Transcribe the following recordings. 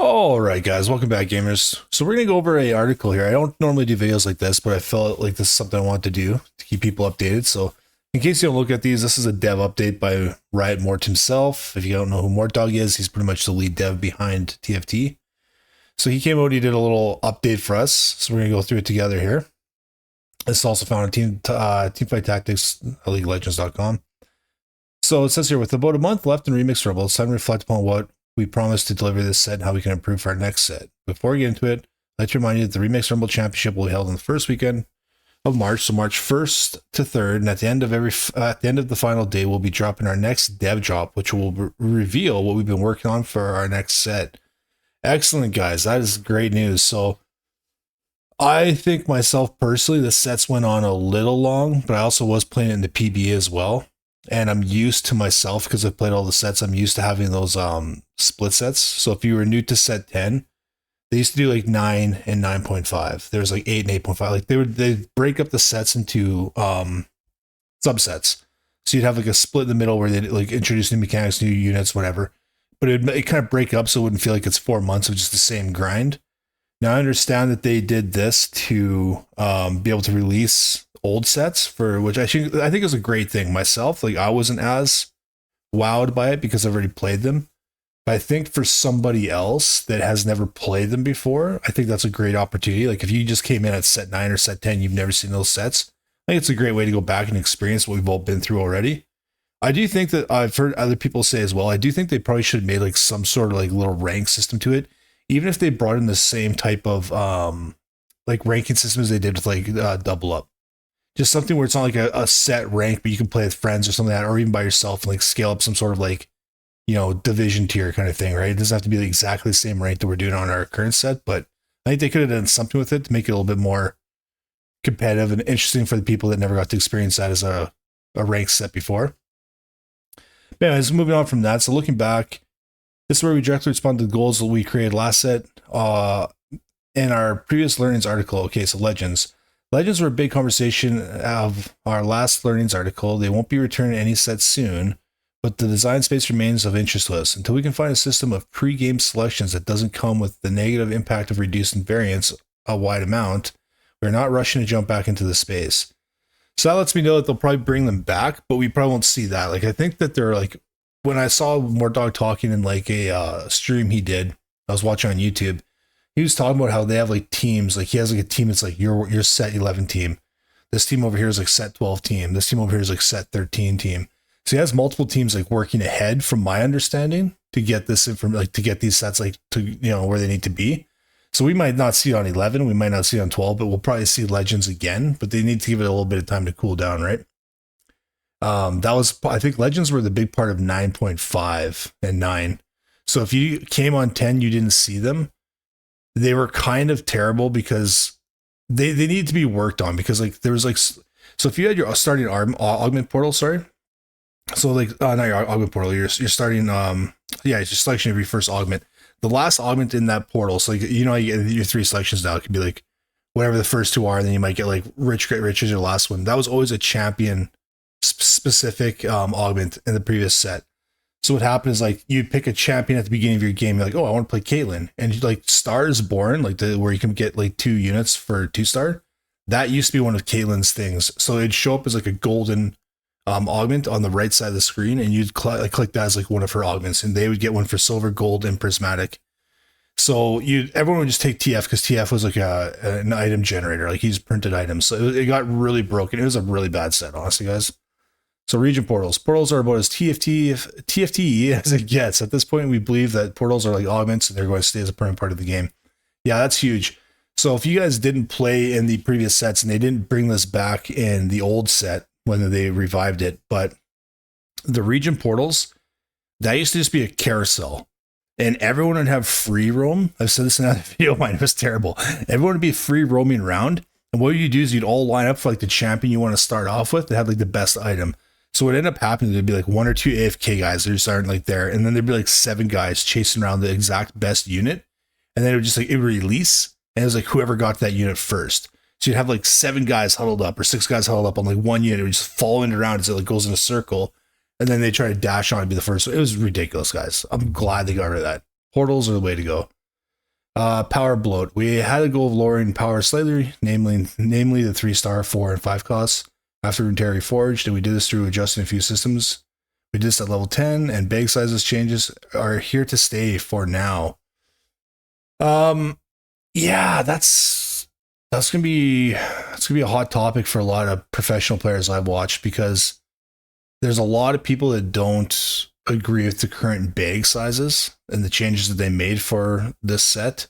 All right, guys, welcome back, gamers. So we're gonna go over a article here. I don't normally do videos like this, but I felt like this is something I want to do to keep people updated. So in case you don't look at these, this is a dev update by Riot Mort himself. If you don't know who Mortdog is, he's pretty much the lead dev behind TFT. So he came out, he did a little update for us. So we're gonna go through it together here. This is also found on Teamfight Tactics, LeagueLegends.com. So it says here, with about a month left in Remix Rebel, it's time to reflect upon what we promised to deliver this set and how we can improve for our next set. Before we get into it, I'd like to remind you that the Remix Rumble Championship will be held on the first weekend of March, so March 1st to 3rd, and at the end of the final day, we'll be dropping our next dev drop, which will reveal what we've been working on for our next set. Excellent, guys. That is great news. So I think myself personally, the sets went on a little long, but I also was playing it in the PB as well. And I'm used to myself, because I've played all the sets, I'm used to having those split sets. So if you were new to set 10, they used to do like 9 and 9.5. There's like 8 and 8.5. Like they'd break up the sets into subsets. So you'd have like a split in the middle where they'd like introduce new mechanics, new units, whatever. But it kind of break up so it wouldn't feel like it's 4 months of just the same grind. Now I understand that they did this to be able to release old sets, for which I think is a great thing. Myself, like, I wasn't as wowed by it because I've already played them. But I think for somebody else that has never played them before, I think that's a great opportunity. Like if you just came in at set 9 or set 10, you've never seen those sets, I think it's a great way to go back and experience what we've all been through already. I do think that I've heard other people say as well, I do think they probably should have made like some sort of like little rank system to it, even if they brought in the same type of like ranking system as they did with like Double Up. Just something where it's not like a set rank, but you can play with friends or something like that, or even by yourself and like scale up some sort of like, you know, division tier kind of thing, right? It doesn't have to be like exactly the same rank that we're doing on our current set, but I think they could have done something with it to make it a little bit more competitive and interesting for the people that never got to experience that as a ranked set before. But anyways, moving on from that. So looking back, this is where we directly respond to the goals that we created last set. In our previous learnings article, okay, so Legends. Legends were a big conversation of our last learnings article. They won't be returning any sets soon, but the design space remains of interest to us. Until we can find a system of pre-game selections that doesn't come with the negative impact of reducing variance a wide amount, we're not rushing to jump back into the space. So that lets me know that they'll probably bring them back, but we probably won't see that. Like, I think that they're like, when I saw Mortdog talking in like a stream he did, I was watching on YouTube, he was talking about how they have like teams. Like he has like a team that's like your set 11 team. This team over here is like set 12 team. This team over here is like set 13 team. So he has multiple teams like working ahead, from my understanding, to get this information, like to get these sets like to, you know, where they need to be. So we might not see it on 11, we might not see it on 12, but we'll probably see Legends again. But they need to give it a little bit of time to cool down, right? That was, I think Legends were the big part of 9.5 and 9. So if you came on 10, you didn't see them. They were kind of terrible because they need to be worked on, because like there was like, so if you had your starting augment portal, sorry. So like, not your augment portal, you're starting, yeah, it's your selection of your first augment. The last augment in that portal, so like, you know, you get your 3 selections now. It could be like whatever the first 2 are, and then you might get like Rich, Great Rich as your last one. That was always a champion specific augment in the previous set. So what happened is like you'd pick a champion at the beginning of your game. You're like, oh, I want to play Caitlyn, and like Stars Born, like where you can get like 2 units for 2-star. That used to be one of Caitlyn's things. So it'd show up as like a golden augment on the right side of the screen, and you'd click that as like one of her augments, and they would get one for silver, gold, and prismatic. So everyone would just take TF, because TF was like an item generator, like he's printed items. So it got really broken. It was a really bad set, honestly, guys. So region portals. Portals are about as TFT as it gets. At this point, we believe that portals are like augments, and they're going to stay as a permanent part of the game. Yeah, that's huge. So if you guys didn't play in the previous sets, and they didn't bring this back in the old set when they revived it, but the region portals, that used to just be a carousel, and everyone would have free roam. I've said this in another video of mine. It was terrible. Everyone would be free roaming around, and what you do is you'd all line up for like the champion you want to start off with that had like the best item. So what ended up happening, there'd be like 1 or 2 AFK guys that just aren't like there, and then there'd be like 7 guys chasing around the exact best unit, and then it would just like, it would release, and it was like whoever got to that unit first. So you'd have like 7 guys huddled up, or 6 guys huddled up on like one unit, it would just following it around as it like goes in a circle, and then they try to dash on and be the first. It was ridiculous, guys. I'm glad they got rid of that. Portals are the way to go. Power bloat. We had a goal of lowering power slightly, namely the 3-star, 4, and 5 costs after Runeterra Reforged, and we did this through adjusting a few systems. We did this at level 10, and bag sizes changes are here to stay for now. Yeah, that's gonna be a hot topic for a lot of professional players I've watched, because there's a lot of people that don't agree with the current bag sizes and the changes that they made for this set.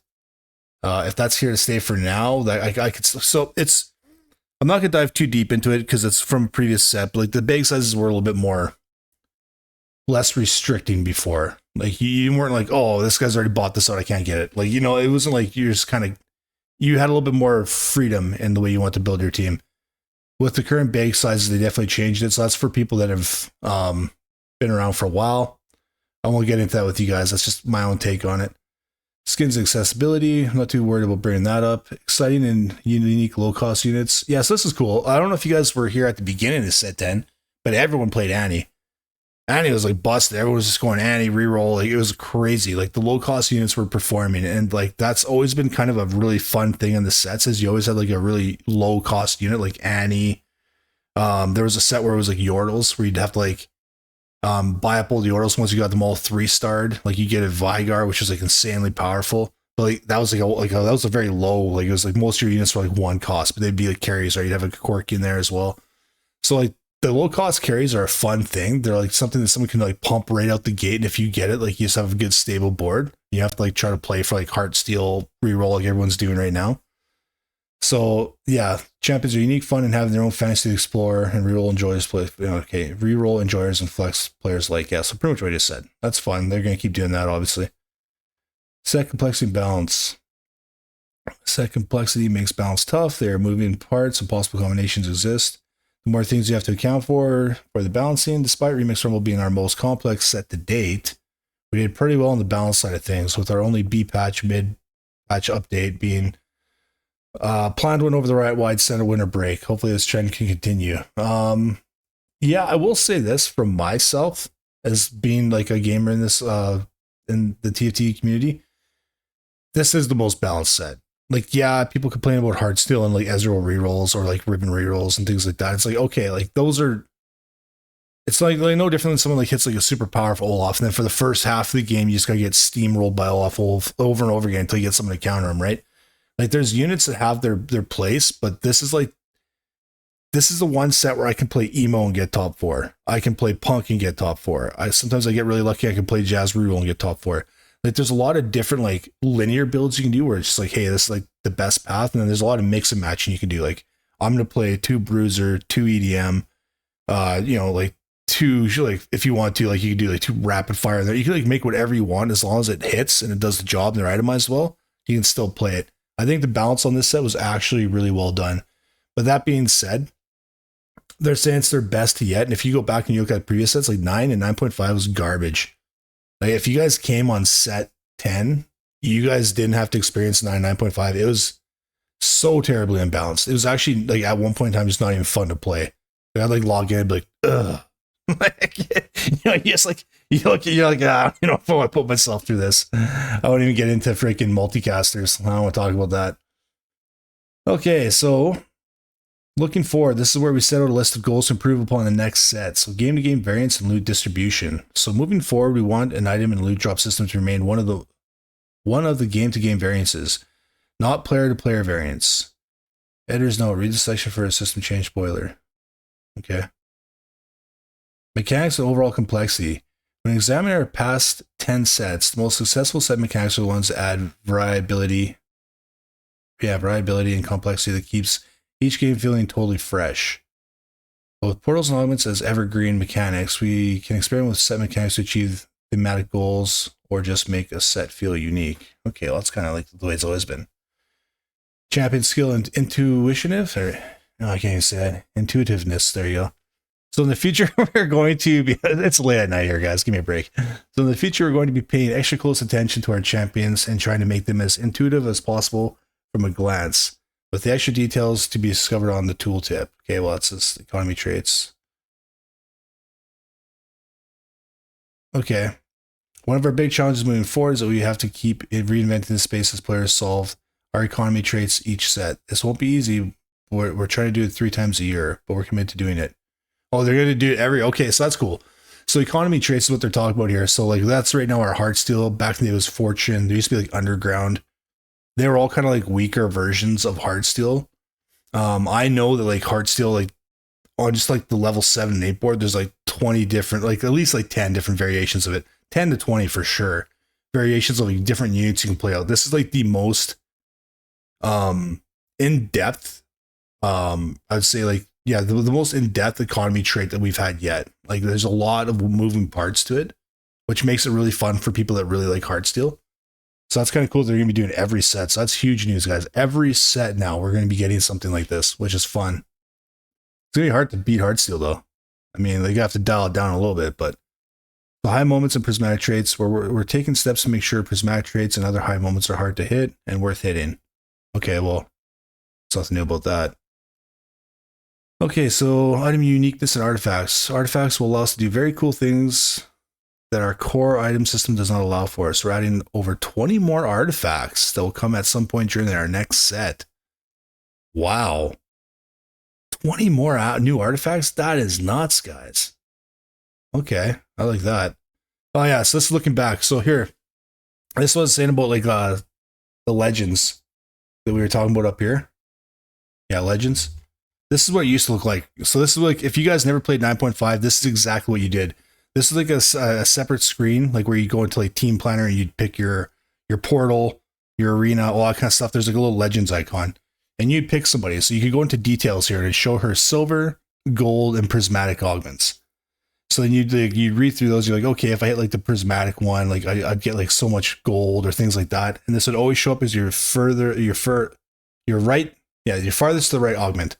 If that's here to stay for now, that I could. So it's. I'm not gonna dive too deep into it because it's from a previous set. But like the bag sizes were a little bit more less restricting before. Like you weren't like, oh, this guy's already bought this out, I can't get it. Like, you know, it wasn't like you're just kind of. You had a little bit more freedom in the way you want to build your team. With the current bag sizes, they definitely changed it. So that's for people that have been around for a while. I won't get into that with you guys. That's just my own take on it. Skins accessibility. I'm not too worried about bringing that up. Exciting and unique low-cost units. Yeah, so this is cool. I don't know if you guys were here at the beginning of set 10, but everyone played Annie. Annie was like busted. Everyone was just going Annie, reroll. Like, it was crazy. Like the low-cost units were performing, and like that's always been kind of a really fun thing in the sets. Is you always had like a really low-cost unit like Annie. There was a set where it was like Yordles, where you'd have to like buy up all the Yordles. Once you got them all 3-starred, like you get a Vigar, which is like insanely powerful. But like that was that was a very low. Like it was like most of your units were like 1 cost, but they'd be like carries, or you'd have a Corki in there as well. So like the low cost carries are a fun thing. They're like something that someone can like pump right out the gate, and if you get it, like you just have a good stable board. You have to like try to play for like Heart Steel reroll like everyone's doing right now. So yeah, champions are unique, fun, and having their own fantasy to explore, and reroll enjoyers play. Okay, reroll enjoyers and flex players like. Yeah, so pretty much what I just said. That's fun. They're gonna keep doing that, obviously. Set complexity balance. Set complexity makes balance tough. There are moving parts and possible combinations exist. The more things you have to account for the balancing. Despite Remix Rumble being our most complex set to date, we did pretty well on the balance side of things, with our only B patch mid patch update being planned one over the right wide center winter break. Hopefully this trend can continue. Yeah, I will say this from myself as being like a gamer in this in the TFT community. This is the most balanced set. Like, yeah, people complain about Heartsteel and like Ezreal rerolls or like Ribbon rerolls and things like that. It's like, okay, like those are. It's like no different than someone like hits like a super powerful Olaf, and then for the first half of the game, you just gotta get steamrolled by Olaf over and over again until you get someone to counter him, right? Like there's units that have their place, but this is the one set where I can play emo and get top 4. I can play punk and get top 4. Sometimes I get really lucky. I can play jazz reroll and get top 4. Like there's a lot of different like linear builds you can do where it's just like, hey, this is like the best path. And then there's a lot of mix and matching you can do. Like I'm gonna play 2 bruiser, 2 EDM, like 2, like if you want to, like you can do like 2 rapid fire there. You can like make whatever you want as long as it hits and it does the job and they're itemized well, you can still play it. I think the balance on this set was actually really well done. But that being said, they're saying it's their best yet. And if you go back and you look at previous sets, like 9 and 9.5 was garbage. Like if you guys came on set 10, you guys didn't have to experience 9.5. It was so terribly imbalanced. It was actually like at one point in time just not even fun to play. I'd like log in and be like, ugh. Like, you're like, ah, you know, if I want to put myself through this, I won't even get into freaking multicasters. I don't want to talk about that. Okay, so looking forward, this is where we set out a list of goals to improve upon the next set. So game-to-game variance and loot distribution. So moving forward, we want an item and loot drop system to remain one of the game-to-game variances, not player-to-player variance. Editor's note, read the section for a system change spoiler. Okay. Mechanics and overall complexity. When examining our past 10 sets, the most successful set mechanics are the ones that add variability and complexity that keeps each game feeling totally fresh. But with portals and elements as evergreen mechanics, we can experiment with set mechanics to achieve thematic goals or just make a set feel unique. Okay, well, that's kind of like the way it's always been. Champion skill and intuitiveness, or no, I can't even say that. Intuitiveness, there you go. So in the future, we're going to be, it's late at night here, guys, give me a break. So in the future, we're going to be paying extra close attention to our champions and trying to make them as intuitive as possible from a glance, with the extra details to be discovered on the tooltip. Okay, well, that's just economy traits. Okay. One of our big challenges moving forward is that we have to keep reinventing the space as players solve our economy traits each set. This won't be easy. We're trying to do it 3 times a year, but we're committed to doing it. Oh, they're going to do it okay, so that's cool. So economy traits is what they're talking about here. So like that's right now our Heartsteel. Back in the day it was Fortune. There used to be like Underground. They were all kind of like weaker versions of Heartsteel. I know that like Heartsteel, like on just like the level 7 and 8 board, there's like 20 different, like at least like 10 different variations of it. 10 to 20 for sure. Variations of like different units you can play out. This is like the most in-depth, I'd say like, yeah, the most in-depth economy trait that we've had yet. Like there's a lot of moving parts to it, which makes it really fun for people that really like Heartsteel. So that's kind of cool. They're going to be doing every set. So that's huge news, guys. Every set now we're going to be getting something like this, which is fun. It's going to be hard to beat Heartsteel though. I mean, like you have to dial it down a little bit, but the high moments and prismatic traits, where we're taking steps to make sure prismatic traits and other high moments are hard to hit and worth hitting. Okay, well, there's nothing new about that. Okay, so item uniqueness and artifacts. Artifacts will allow us to do very cool things that our core item system does not allow for us. We're adding over 20 more artifacts that will come at some point during our next set. Wow. 20 more new artifacts? That is nuts, guys. Okay, I like that. Oh yeah, so this is looking back. So here, this was saying about like the legends that we were talking about up here. Yeah, legends. This is what it used to look like. So this is like, if you guys never played 9.5, this is exactly what you did. This is like a separate screen, like where you go into like Team Planner and you'd pick your portal, your arena, all that kind of stuff. There's like a little legends icon, and you'd pick somebody. So you could go into details here and show her silver, gold, and prismatic augments. So then you'd read through those. You're like, okay, if I hit like the prismatic one, like I'd get like so much gold or things like that. And this would always show up as your farthest to the right augment.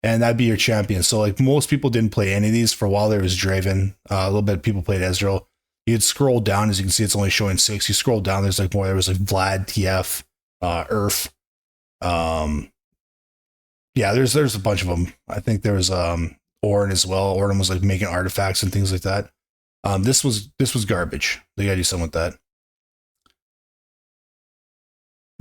And that'd be your champion. So like most people didn't play any of these. For a while there was Draven. A little bit of people played Ezreal. You'd scroll down, as you can see, it's only showing 6. You scroll down, there's like more. There was like Vlad, TF, Urf. Yeah, there's a bunch of them. I think there was Orin as well. Orin was like making artifacts and things like that. This was garbage. They gotta do something with that.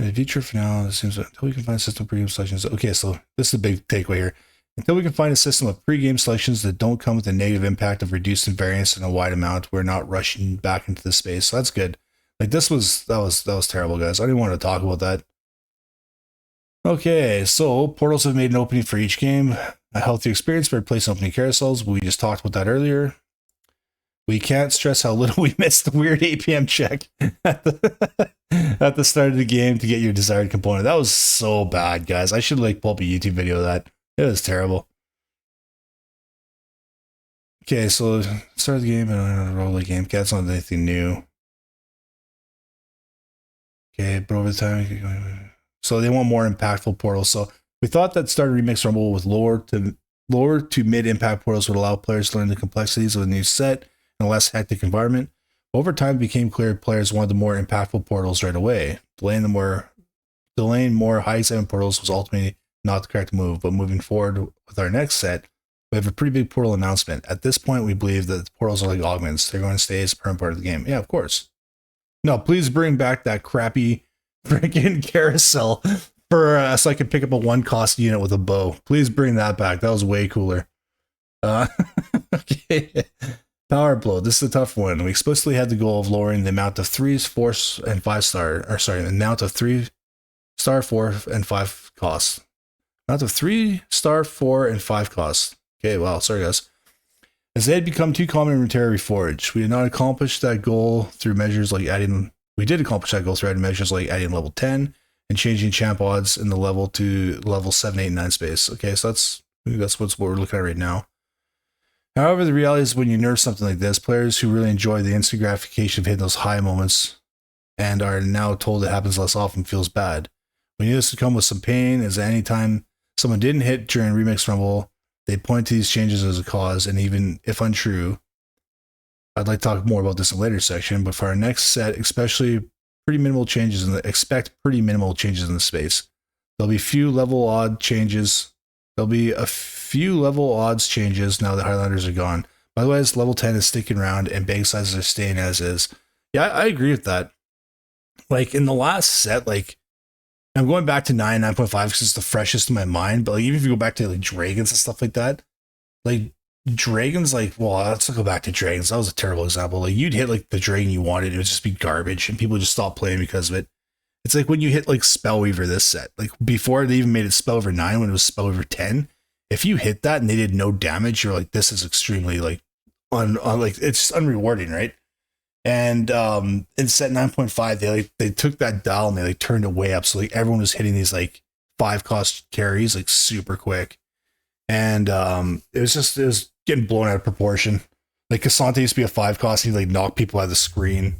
In the future, for now, it seems like until we can find a system of pre-game selections. Okay, so this is a big takeaway here. Until we can find a system of pre-game selections that don't come with a negative impact of reducing variance in a wide amount, we're not rushing back into the space. So that's good. Like that was terrible, guys. I didn't want to talk about that. Okay, so portals have made an opening for each game. A healthy experience by replacing opening carousels. We just talked about that earlier. We can't stress how little we missed the weird 8 p.m. check at the start of the game to get your desired component. That was so bad, guys. I should like pull up a YouTube video of that. It was terrible. Okay, so start the game and roll the game. That's not anything new. Okay, but over the time, so they want more impactful portals. So we thought that starter remix rumble with lower to mid impact portals would allow players to learn the complexities of a new set in a less hectic environment. Over time, it became clear players wanted the more impactful portals right away. Delaying more high excitement portals was ultimately not the correct move, but moving forward with our next set, we have a pretty big portal announcement. At this point, we believe that the portals are like augments. They're going to stay as a permanent part of the game. Yeah, of course. No, please bring back that crappy freaking carousel for so I could pick up a 1-cost unit with a bow. Please bring that back. That was way cooler. Okay. Power blow. This is a tough one. We explicitly had the goal of lowering the amount of 3, 4, and 5 star, or sorry, the amount of 3 star, 4, and 5 costs. Amount of 3 star, 4, and 5 costs. Okay, wow, sorry guys. As they had become too common in Runeterra Reforged, we did not accomplish that goal through measures like adding. We did accomplish that goal through adding measures like adding level 10 and changing champ odds in the level to level 7, 8, and 9 space. Okay, so that's what we're looking at right now. However, the reality is when you nerf something like this, players who really enjoy the instant gratification of hitting those high moments and are now told it happens less often feels bad. We knew this would come with some pain, as anytime someone didn't hit during Remix Rumble, they point to these changes as a cause, and even if untrue, I'd like to talk more about this in a later section, but for our next set, expect pretty minimal changes in the space. There'll be a few level odds changes now that Highlanders are gone. By the way, this level 10 is sticking around and bag sizes are staying as is. Yeah, I agree with that. Like in the last set, like I'm going back to 9.5 because it's the freshest in my mind. But like even if you go back to like dragons and stuff like that, like dragons, like well, let's go back to dragons. That was a terrible example. Like you'd hit like the dragon you wanted, it would just be garbage, and people would just stop playing because of it. It's like when you hit like Spellweaver this set, like before they even made it Spellweaver 9, when it was Spellweaver 10. If you hit that and they did no damage, you're like, this is extremely like like it's just unrewarding, right? And in set 9.5, they took that dial and they like turned it way up. So like everyone was hitting these like 5-cost carries like super quick. And it was getting blown out of proportion. Like Cassante used to be a 5-cost, and he'd like knock people out of the screen.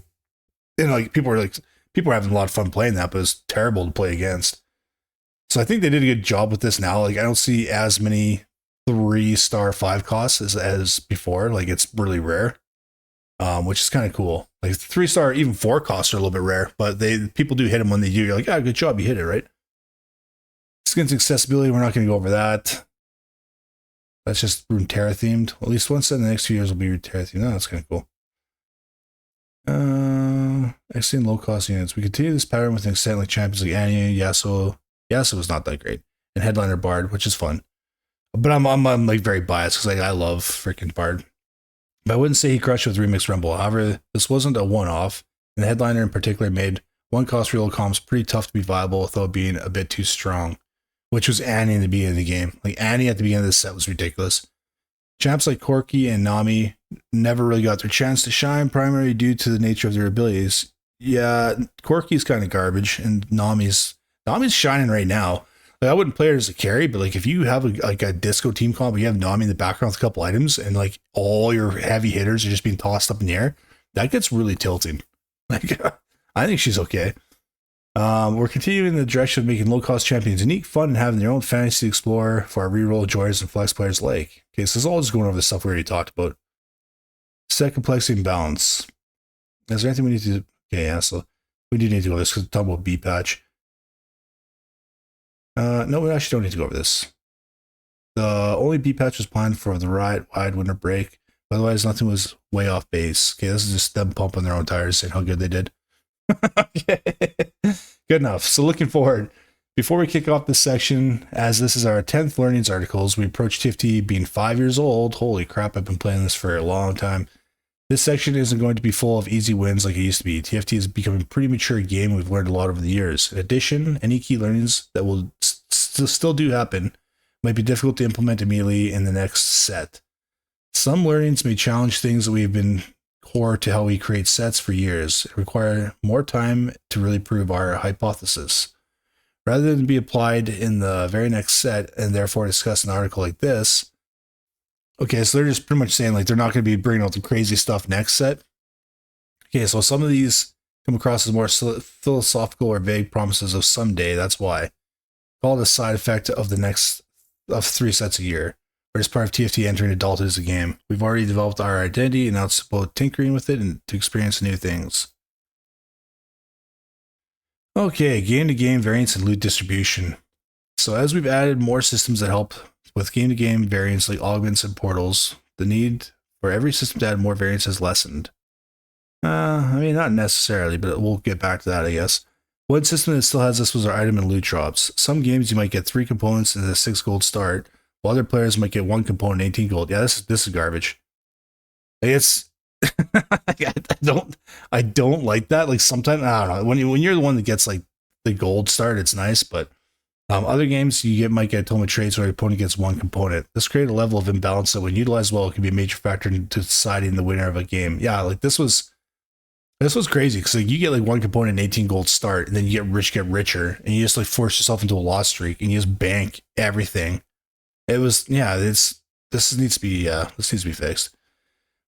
And like people were having a lot of fun playing that, but it was terrible to play against. So I think they did a good job with this now. Like I don't see as many 3-star 5-costs as before. Like it's really rare. Which is kind of cool. Like 3-star, even 4-costs are a little bit rare, but people do hit them when they do. You're like, good job, you hit it, right? Skins accessibility, we're not going to go over that. That's just Runeterra themed. At least one set in the next few years will be Runeterra themed. Oh, that's kind of cool. Excellent low-cost units. We continue this pattern with extent like champions like Annie, Yasuo. Yasuo was not that great, and Headliner Bard, which is fun. But I'm like very biased because like I love freaking Bard. But I wouldn't say he crushed with Remix Rumble. However, this wasn't a one-off, and the Headliner in particular made 1-cost real comps pretty tough to be viable without being a bit too strong, which was Annie in the beginning of the game. Like Annie at the beginning of this set was ridiculous. Champs like Corki and Nami never really got their chance to shine, primarily due to the nature of their abilities. Yeah, Corki's kind of garbage, and Nami's shining right now. Like I wouldn't play her as a carry, but like if you have a disco team comp, you have Nami in the background with a couple items, and like all your heavy hitters are just being tossed up in the air, that gets really tilting. Like I think she's okay. We're continuing in the direction of making low-cost champions unique, fun, and having their own fantasy to explore for our reroll joys and flex players like. Okay, so this is all just going over the stuff we already talked about. Set complexity and balance. Is there anything we need to do? Okay, yeah, so we do need to go over this because we're talking about B patch. No, we actually don't need to go over this. The only B patch was planned for the wide winter break. Otherwise, nothing was way off base. Okay, this is just them pumping their own tires, saying how good they did. Okay, good enough. So looking forward, before we kick off this section, as this is our 10th learnings articles, we approach TFT being 5 years old. Holy crap, I've been playing this for a long time. This section isn't going to be full of easy wins like it used to be. TFT is becoming a pretty mature game. We've learned a lot over the years. In addition, any key learnings that will still do happen might be difficult to implement immediately in the next set. Some learnings may challenge things that we've been core to how we create sets for years. It require more time to really prove our hypothesis. Rather than be applied in the very next set and therefore discuss an article like this. Okay, so they're just pretty much saying like they're not going to be bringing out the crazy stuff next set. Okay, so some of these come across as more philosophical or vague promises of someday. That's why. Call it a side effect of the next of 3 sets a year. Or as part of TFT entering adulthood as a game. We've already developed our identity, and now it's about tinkering with it and to experience new things. Okay, game-to-game variance and loot distribution. So as we've added more systems that help with game-to-game variants like augments and portals, the need for every system to add more variants has lessened. I mean, not necessarily, but we'll get back to that, I guess. One system that still has this was our item and loot drops. Some games you might get 3 components and a 6 gold start, while other players might get 1 component, 18 gold. Yeah, this is garbage. It's I don't like that. Like sometimes I don't know when you're the one that gets like the gold start, it's nice, but other games might get total traits where your opponent gets 1 component. This created a level of imbalance that when utilized well, it can be a major factor in deciding the winner of a game. Yeah, like this was crazy because like you get like 1 component and 18 gold start, and then you get richer, and you just like force yourself into a loss streak, and you just bank everything. It was this needs to be fixed.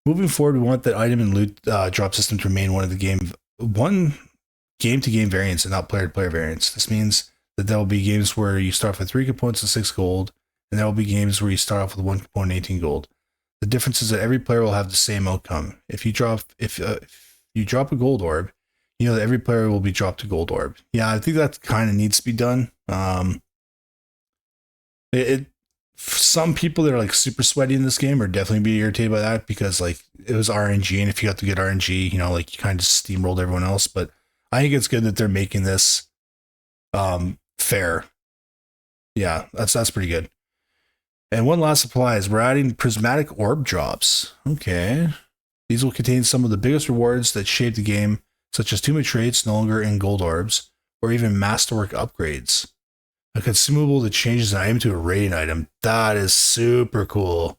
Moving forward, we want that item and loot drop system to remain one game-to-game variants and not player-to-player variants. This means that there will be games where you start off with 3 components and 6 gold, and there will be games where you start off with 1 component and 18 gold. The difference is that every player will have the same outcome. If you drop a gold orb, you know that every player will be dropped a gold orb. Yeah, I think that kind of needs to be done. some people that are like super sweaty in this game are definitely be irritated by that because like it was RNG, and if you got to get RNG, you know, like you kind of just steamrolled everyone else. But I think it's good that they're making this fair. Yeah, that's pretty good. And one last supply is we're adding prismatic orb drops. Okay. These will contain some of the biggest rewards that shape the game, such as tomb traits, no longer in gold orbs, or even masterwork upgrades. A consumable that changes an item to a rating item. That is super cool.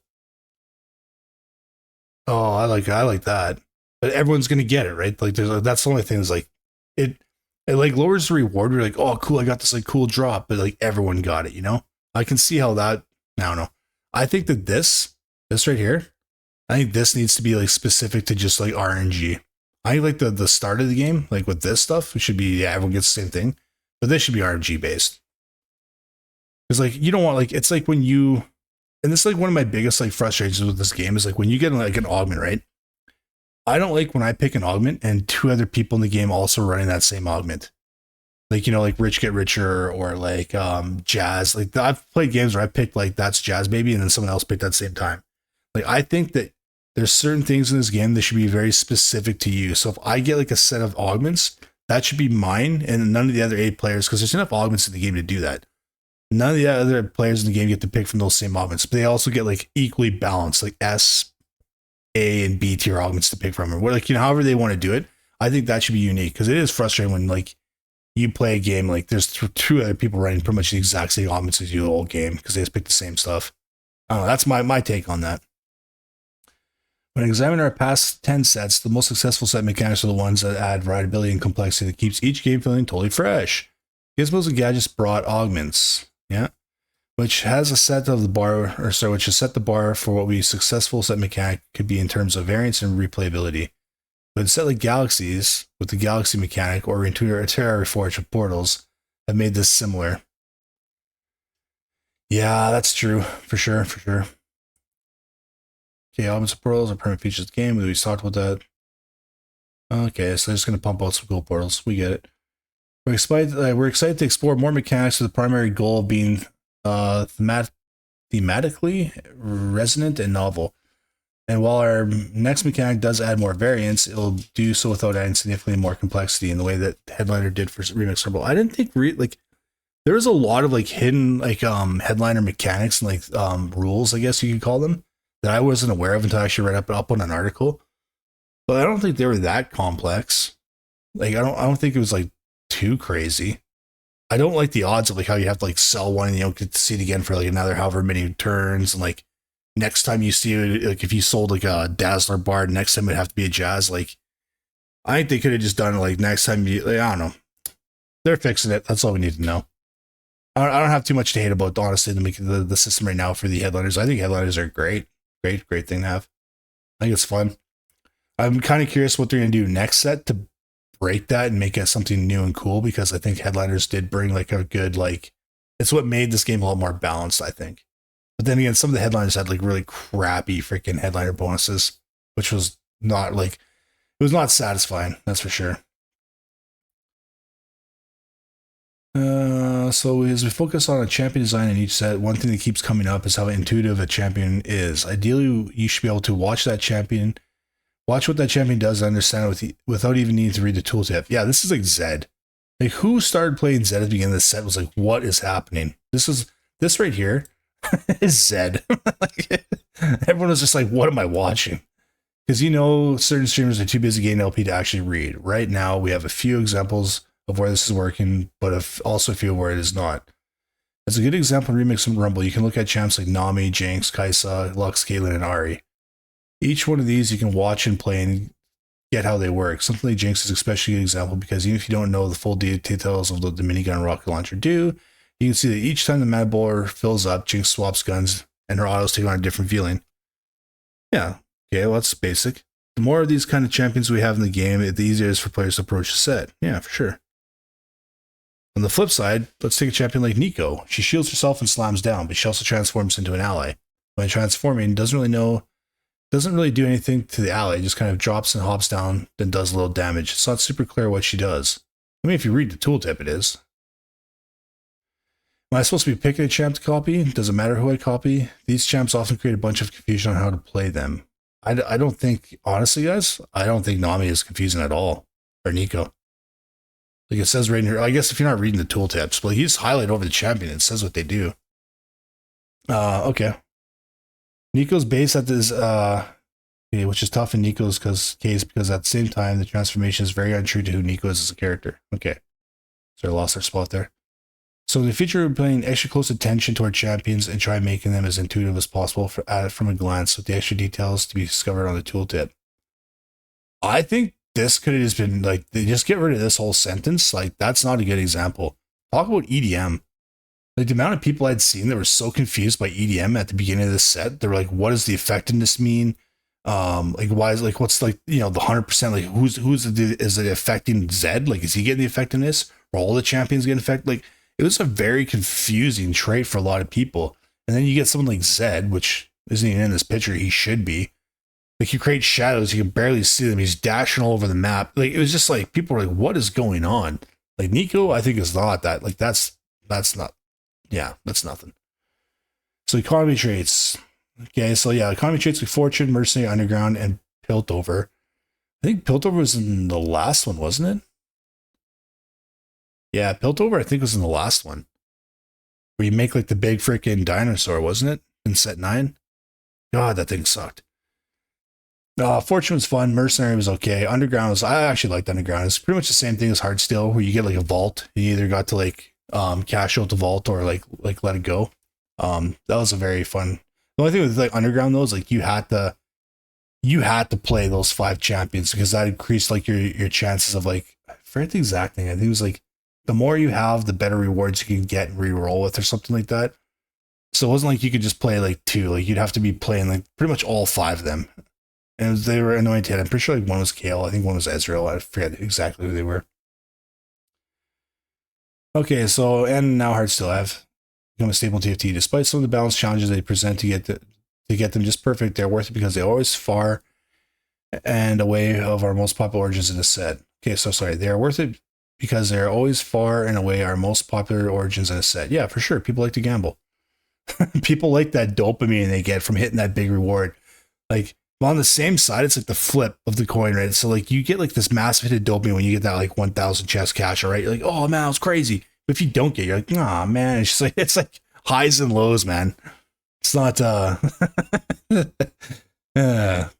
Oh, I like that. But everyone's gonna get it, right? Like that's the only thing is like it like lowers the reward. We're like, oh cool, I got this like cool drop, but like everyone got it, you know? I can see how that I don't know. I think that this right here, I think this needs to be like specific to just like RNG. I think like the start of the game, like with this stuff, it should be everyone gets the same thing. But this should be RNG based. Because like you don't want like it's like when you and this is like one of my biggest like frustrations with this game is like when you get like an augment, right? I don't like when I pick an augment and two other people in the game also running that same augment. Like, you know, like Rich Get Richer or like Jazz. Like I've played games where I picked like that's Jazz Baby and then someone else picked at the same time. Like I think that there's certain things in this game that should be very specific to you. So if I get like a set of augments, that should be mine and none of the other 8 players because there's enough augments in the game to do that. None of the other players in the game get to pick from those same augments, but they also get like equally balanced, like S, A, and B tier augments to pick from, or like, you know, however they want to do it. I think that should be unique because it is frustrating when like you play a game like there's 2 other people running pretty much the exact same augments as you the whole game because they just pick the same stuff. I don't know. That's my take on that. When examining our past 10 sets, the most successful set mechanics are the ones that add variability and complexity that keeps each game feeling totally fresh. Gizmos and Gadgets brought augments. Yeah. Which has a set of the bar, or so, which has set the bar for what we successful set mechanic could be in terms of variance and replayability. But instead like Galaxies, with the Galaxy mechanic, or Terra Reforged with portals, have made this similar. Yeah, that's true. For sure. Okay, augments and portals are permanent features of the game. We talked about that. Okay, so they're just going to pump out some cool portals. We get it. We're excited to explore more mechanics with the primary goal of being thematically resonant and novel. And while our next mechanic does add more variance, it'll do so without adding significantly more complexity in the way that Headliner did for Remix Rumble. I didn't think like there was a lot of like hidden like Headliner mechanics and like rules, I guess you could call them, that I wasn't aware of until I actually read up on an article. But I don't think they were that complex. Like I don't think it was like too crazy. I don't like the odds of like how you have to like sell one and you don't get to see it again for like another however many turns, and like next time you see it, like if you sold like a Dazzler bar, next time it'd have to be a Jazz. Like I think they could have just done it like next time you like, I don't know. They're fixing it. That's all we need to know. I don't have too much to hate about honestly the system right now for the Headliners. I think Headliners are great thing to have. I think it's fun. I'm kind of curious what they're gonna do next set to break that and make it something new and cool, because I think Headliners did bring like a good like it's what made this game a lot more balanced, I think. But then again, some of the Headliners had like really crappy freaking Headliner bonuses, which was not like it was not satisfying, that's for sure. So as we focus on a champion design in each set, one thing that keeps coming up is how intuitive a champion is. Ideally, you should be able to watch what that champion does and understand it without even needing to read the tooltip. Yeah, this is like Zed. Like who started playing Zed at the beginning of the set was like, what is happening? This right here is Zed. Like, everyone was just like, what am I watching? Because you know certain streamers are too busy getting LP to actually read. Right now, we have a few examples of where this is working, but also a few where it is not. As a good example of Remix and Rumble, you can look at champs like Nami, Jinx, Kaisa, Lux, Caitlyn, and Ari. Each one of these you can watch and play and get how they work. Something like Jinx is especially a good example because even if you don't know the full details of the minigun and rocket launcher do, you can see that each time the mana bowler fills up, Jinx swaps guns and her autos take on a different feeling. Yeah, okay, well that's basic. The more of these kind of champions we have in the game, the easier it is for players to approach the set. Yeah, for sure. On the flip side, let's take a champion like Nico. She shields herself and slams down, but she also transforms into an ally. When transforming, doesn't really do anything to the ally, just kind of drops and hops down, then does a little damage. It's not super clear what she does. I mean, if you read the tooltip, it is. Am I supposed to be picking a champ to copy? Does it matter who I copy? These champs often create a bunch of confusion on how to play them. I don't think, honestly, guys, I don't think Nami is confusing at all. Or Nico. Like it says right here, I guess if you're not reading the tooltips, but he's highlighted over the champion. It says what they do. Okay. Nico's base at this, okay, which is tough in Nico's case because at the same time, the transformation is very untrue to who Nico is as a character. Okay. So I lost our spot there. So in the future, we're paying extra close attention to our champions and try making them as intuitive as possible at it from a glance with the extra details to be discovered on the tooltip. I think this could have just been like, they just get rid of this whole sentence. Like, that's not a good example. Talk about EDM. Like, the amount of people I'd seen that were so confused by EDM at the beginning of this set, they're like, what does the effectiveness mean? Like, why is, like, what's, like, you know, the 100%, like, is it affecting Zed? Like, is he getting the effectiveness? Or all the champions getting affected? Like, it was a very confusing trait for a lot of people. And then you get someone like Zed, which isn't even in this picture, he should be. Like, you create shadows, you can barely see them. He's dashing all over the map. Like, it was just like, people were like, what is going on? Like, Nico, I think, is not that. Like, that's not, yeah, that's nothing. So, economy traits. Okay, so yeah, economy traits like Fortune, Mercenary, Underground, and Piltover. I think Piltover was in the last one, wasn't it? Yeah, Piltover, I think, was in the last one. Where you make, like, the big freaking dinosaur, wasn't it? In set 9? God, that thing sucked. Fortune was fun. Mercenary was okay. Underground was, I actually liked Underground. It's pretty much the same thing as Heartsteel, where you get like a vault. You either got to like cash out the vault or like let it go. That was a very fun. The only thing with like Underground though is like you had to play those 5 champions because that increased like your chances of like, I forget the exact thing. I think it was like the more you have, the better rewards you can get and re-roll with or something like that. So it wasn't like you could just play like 2. Like you'd have to be playing like pretty much all 5 of them. And they were annoying to hit. I'm pretty sure like one was Kale. I think one was Ezreal. I forget exactly who they were. Okay, so and now Heartsteel have become a staple TFT. Despite some of the balance challenges they present to get them just perfect, they're worth it because they're always far and away of our most popular origins in the set. Okay, so sorry, they are worth it because they're always far and away our most popular origins in a set. Yeah, for sure. People like to gamble. People like that dopamine they get from hitting that big reward. Like, on the same side, it's like the flip of the coin, right? So like you get like this massive hit of dopamine when you get that like 1,000 chest cash, right? You're like, oh man, it was crazy. But if you don't get, you're like, nah, man, it's like highs and lows, man. It's not.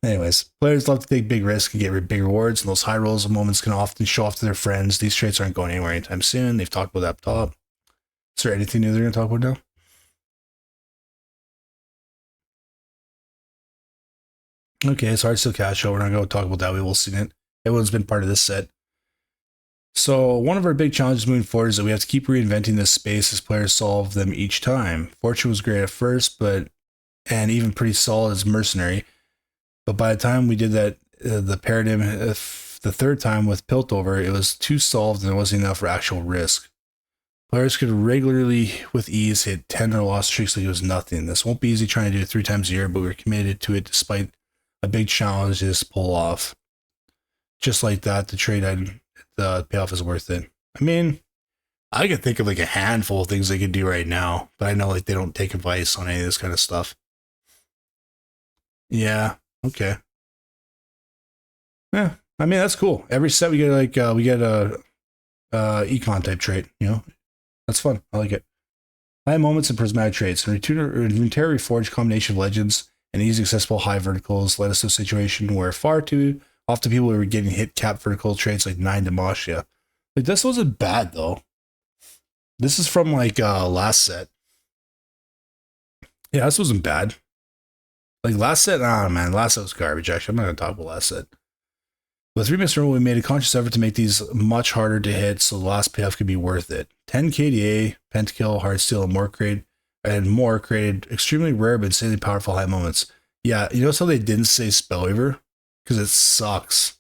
Anyways, players love to take big risks and get big rewards, and those high rolls of moments can often show off to their friends. These traits aren't going anywhere anytime soon. They've talked about that up top. Is there anything new they're going to talk about now? Okay, so Heartsteel Cash Show. We're not going to talk about that. We will see it. Everyone's been part of this set. So one of our big challenges moving forward is that we have to keep reinventing this space as players solve them each time. Fortune was great at first, and even pretty solid as Mercenary. But by the time we did that, the paradigm, the 3rd time with Piltover, it was too solved and there wasn't enough for actual risk. Players could regularly, with ease, hit 10 or loss streaks like it was nothing. This won't be easy trying to do it 3 times a year, but we're committed to it despite a big challenge is pull off. Just like that, the trade the payoff is worth it. I mean, I could think of like a handful of things they could do right now, but I know like they don't take advice on any of this kind of stuff. Yeah, okay. Yeah, I mean that's cool. Every set we get like we get a econ type trait, you know. That's fun. I like it. High moments and prismatic traits. An inventory forged combination of legends and easy accessible high verticals led us to a situation where far too often people were getting hit cap vertical traits like 9 Demacia. Like this wasn't bad though. This is from like last set. Yeah, this wasn't bad. Like last set, man, last set was garbage actually. I'm not gonna talk about last set. With 3 minutes rule, we made a conscious effort to make these much harder to hit so the last payoff could be worth it. 10 KDA, Pentakill, Heartsteel, and more created extremely rare but insanely powerful high moments. Yeah, you notice how they didn't say Spellweaver? Because it sucks.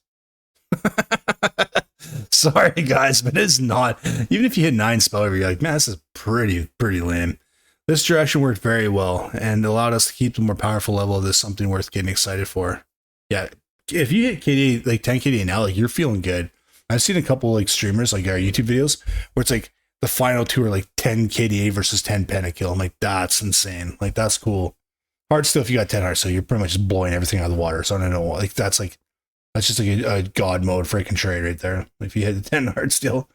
Sorry, guys, but it's not. Even if you hit 9 Spellweaver, you're like, man, this is pretty lame. This direction worked very well and allowed us to keep the more powerful level of this something worth getting excited for. Yeah, if you hit KDA, like 10 KDA now, like you're feeling good. I've seen a couple like streamers, like our YouTube videos, where it's like the final two are like 10 KDA versus 10 pentakill. I'm like, that's insane. Like, that's cool. Hard still if you got 10 hearts, so you're pretty much just blowing everything out of the water. So I don't know, like that's just like a god mode freaking trade right there. If you hit the 10 heart steal.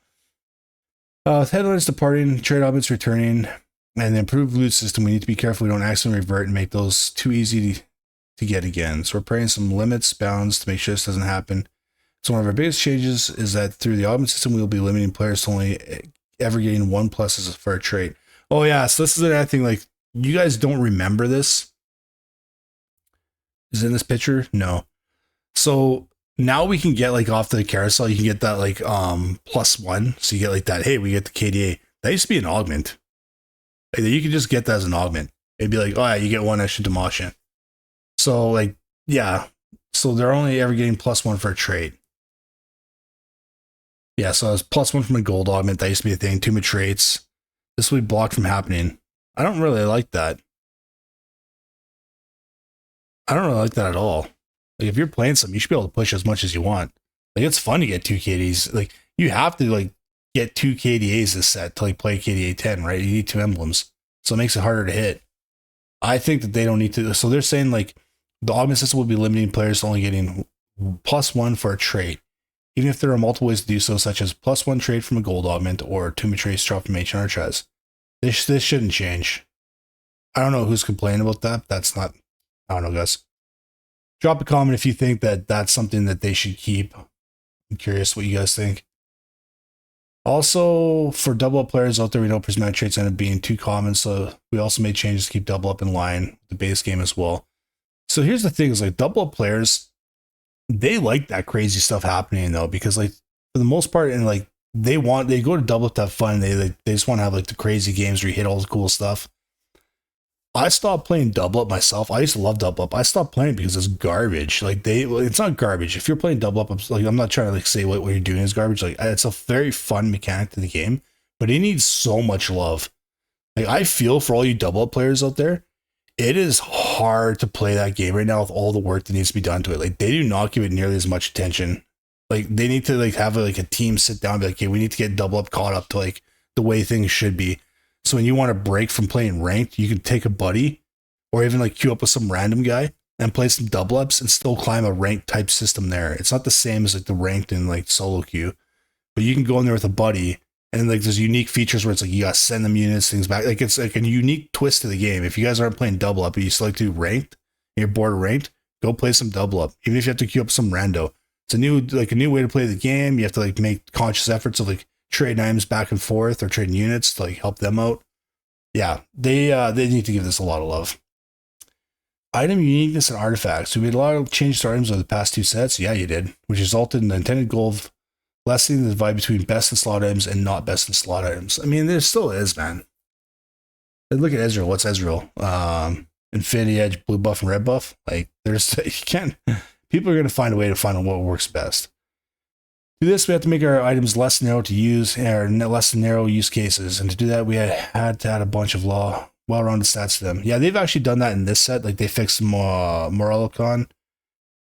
Headlines departing, trade objects returning, and the improved loot system. We need to be careful we don't accidentally revert and make those too easy to get again. So we're putting some limits, bounds to make sure this doesn't happen. So one of our biggest changes is that through the augment system, we will be limiting players to only ever getting 1 pluses for a trait. Oh yeah, so this is another thing, like, you guys don't remember this. Is it in this picture? No. So now we can get like off the carousel, you can get that like +1. So you get like that, hey, we get the KDA. That used to be an augment. Like, you could just get that as an augment. It'd be like, oh yeah, you get 1 extra demolition. So like, yeah. So they're only ever getting +1 for a trait. Yeah, so it's +1 from a gold augment. That used to be a thing. 2 traits. This will be blocked from happening. I don't really like that. I don't really like that at all. Like, if you're playing something, you should be able to push as much as you want. Like, it's fun to get 2 KDAs. Like, you have to like get 2 KDAs this set to like play KDA 10, right? You need 2 emblems. So it makes it harder to hit. I think that they don't need to. So they're saying like the augment system will be limiting players to only getting +1 for a trait. Even if there are multiple ways to do so, such as +1 trait from a gold augment or 2 traits dropped from ancient archives. This shouldn't change. I don't know who's complaining about that. That's not, I don't know, guys. Drop a comment if you think that that's something that they should keep. I'm curious what you guys think. Also, for double up players out there, we know prismatic traits end up being too common, so we also made changes to keep double up in line with the base game as well. So here's the thing, is like double up players, they like that crazy stuff happening though, because like for the most part, and like they go to double up to have fun. They just want to have like the crazy games where you hit all the cool stuff. I stopped playing double up myself. I used to love double up. I stopped playing because it's garbage. Like it's not garbage. If you're playing double up, I'm not trying to like say what you're doing is garbage. Like, it's a very fun mechanic to the game, but it needs so much love. Like, I feel for all you double up players out there. It is hard to play that game right now with all the work that needs to be done to it. Like, they do not give it nearly as much attention. Like, they need to like have a team sit down and be like, okay, we need to get double up caught up to like the way things should be. So when you want to break from playing ranked, you can take a buddy or even like queue up with some random guy and play some double ups and still climb a ranked type system there. It's not the same as like the ranked and like solo queue, but you can go in there with a buddy and like there's unique features where it's like you gotta send them units, things back. Like, it's like a unique twist to the game. If you guys aren't playing double up and you still like to do ranked and you're bored of ranked, go play some double up. Even if you have to queue up some rando. It's a new way to play the game. You have to like make conscious efforts of like trading items back and forth or trading units to like help them out. Yeah, they need to give this a lot of love. Item uniqueness and artifacts. We made a lot of changes to items over the past 2 sets. Yeah, you did, which resulted in the intended goal of lessening the divide between best in slot items and not best in slot items. I mean, there still is, man. Look at Ezreal. What's Ezreal? Infinity Edge, blue buff, and red buff. Like, you can't. People are going to find a way to find what works best. To do this, we have to make our items less narrow to use, or less narrow use cases. And to do that, we had to add a bunch of well-rounded stats to them. Yeah, they've actually done that in this set. Like, they fixed Morellicon.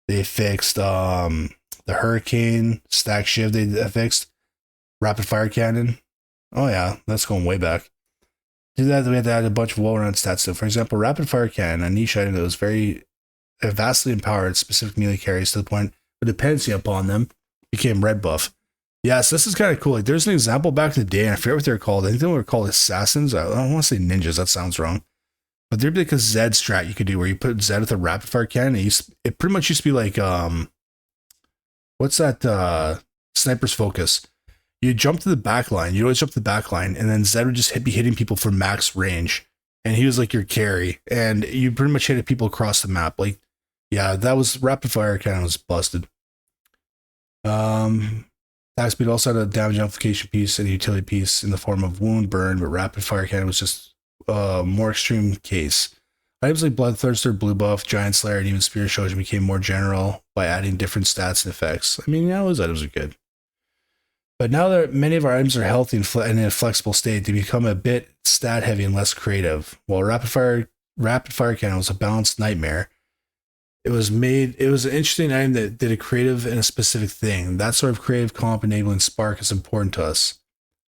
They fixed the Hurricane, Stack Shiv. They fixed Rapid Fire Cannon. Oh yeah, that's going way back. To do that, we had to add a bunch of well-rounded stats to them. For example, Rapid Fire Cannon, a niche item that was vastly empowered specific melee carries to the point of dependency upon them became red buff. Yes, this is kind of cool. Like, there's an example back in the day, and I forget what they're called. I think they were called assassins. I don't want to say ninjas. That sounds wrong. But there'd be like a Zed strat you could do where you put Zed with a rapid fire cannon. It pretty much used to be like what's that? Sniper's Focus. You jump to the back line. You always jump to the back line, and then Zed would just be hitting people for max range, and he was like your carry, and you pretty much hit people across the map. Like, yeah, that was rapid fire cannon was busted. Attack speed also had a damage amplification piece and a utility piece in the form of wound burn, but rapid fire cannon was just a more extreme case. Items like Bloodthirster, Blue Buff, Giant Slayer, and even Spear Shogun became more general by adding different stats and effects. I mean, yeah, those items are good. But now that many of our items are healthy and in a flexible state, they become a bit stat heavy and less creative. While rapid fire cannon was a balanced nightmare, it was an interesting item that did a creative and a specific thing. That sort of creative comp enabling spark is important to us.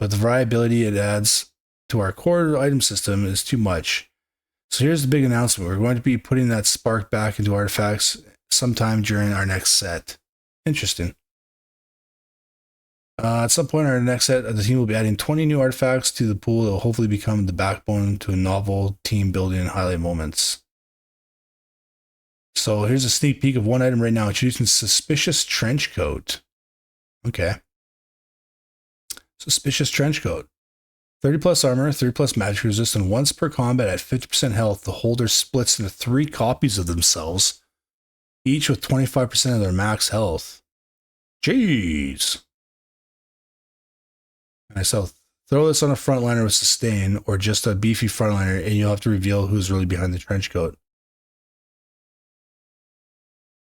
but the variability it adds to our core item system is too much. So here's the big announcement. We're going to be putting that spark back into artifacts sometime during our next set. Interesting. At some point in our next set, the team will be adding 20 new artifacts to the pool that will hopefully become the backbone to a novel team building and highlight moments. So here's a sneak peek of one item right now, introducing Suspicious Trench Coat. Okay. Suspicious Trench Coat. 30 plus armor, 30 plus magic resist, and once per combat at 50% health, the holder splits into 3 copies of themselves, each with 25% of their max health. Jeez. And so throw this on a frontliner with sustain, or just a beefy frontliner, and you'll have to reveal who's really behind the trench coat.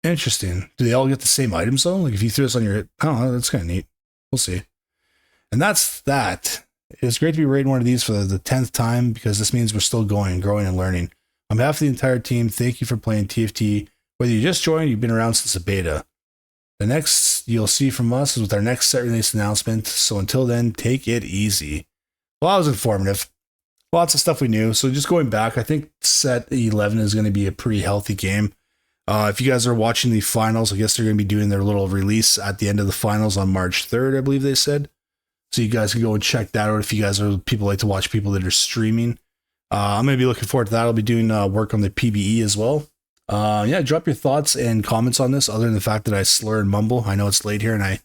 Interesting. Do they all get the same items though? Like if you threw this on your, oh, that's kind of neat. We'll see. And that's that. It's great to be rating one of these for the 10th time, because this means we're still going, growing, and learning. On behalf of the entire team, thank you for playing TFT. Whether you just joined or you've been around since the beta. The next you'll see from us is with our next set release announcement. So until then, take it easy. Well, that was informative. Lots of stuff we knew. So just going back, I think set 11 is going to be a pretty healthy game. If you guys are watching the finals, I guess they're going to be doing their little release at the end of the finals on March 3rd, I believe they said. So you guys can go and check that out if you guys are people like to watch people that are streaming. I'm going to be looking forward to that. I'll be doing work on the PBE as well. Yeah, drop your thoughts and comments on this, other than the fact that I slur and mumble. I know it's late here and I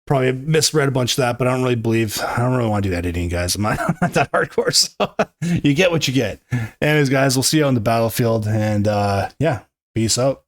probably misread a bunch of that, but I don't really want to do editing, guys. I'm not that hardcore, so you get what you get. Anyways, guys, we'll see you on the battlefield, and yeah, peace out.